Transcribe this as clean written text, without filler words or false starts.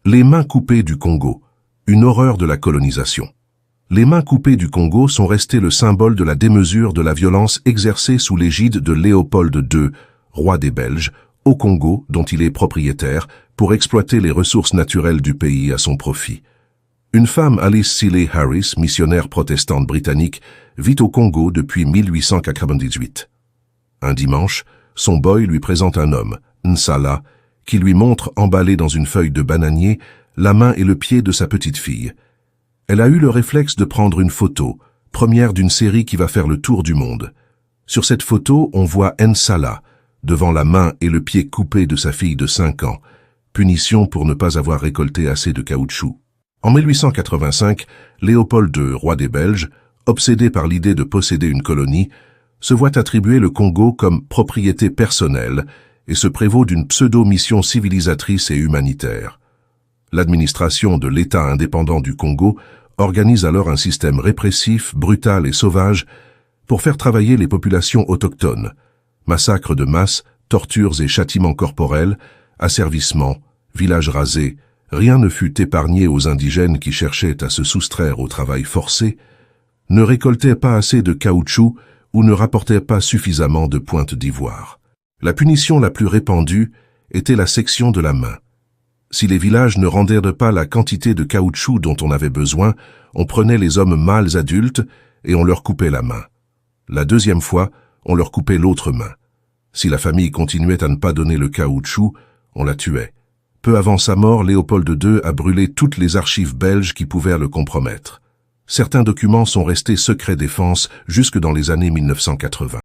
Les mains coupées du Congo, une horreur de la colonisation. Les mains coupées du Congo sont restées le symbole de la démesure de la violence exercée sous l'égide de Léopold II, roi des Belges, au Congo, dont il est propriétaire, pour exploiter les ressources naturelles du pays à son profit. Une femme, Alice Seeley Harris, missionnaire protestante britannique, vit au Congo depuis 1898. Un dimanche, son boy lui présente un homme, Nsala, qui lui montre, emballé dans une feuille de bananier, la main et le pied de sa petite fille. Elle a eu le réflexe de prendre une photo, première d'une série qui va faire le tour du monde. Sur cette photo, on voit Nsala, devant la main et le pied coupés de sa fille de 5 ans, punition pour ne pas avoir récolté assez de caoutchouc. En 1885, Léopold II, roi des Belges, obsédé par l'idée de posséder une colonie, se voit attribuer le Congo comme propriété personnelle et se prévaut d'une pseudo-mission civilisatrice et humanitaire. L'administration de l'État indépendant du Congo organise alors un système répressif, brutal et sauvage pour faire travailler les populations autochtones. Massacres de masse, tortures et châtiments corporels, asservissements, villages rasés, rien ne fut épargné aux indigènes qui cherchaient à se soustraire au travail forcé, ne récoltaient pas assez de caoutchouc ou ne rapportaient pas suffisamment de pointes d'ivoire. La punition la plus répandue était la section de la main. Si les villages ne rendaient pas la quantité de caoutchouc dont on avait besoin, on prenait les hommes mâles adultes et on leur coupait la main. La deuxième fois, on leur coupait l'autre main. Si la famille continuait à ne pas donner le caoutchouc, on la tuait. Peu avant sa mort, Léopold II a brûlé toutes les archives belges qui pouvaient le compromettre. Certains documents sont restés secret défense jusque dans les années 1980.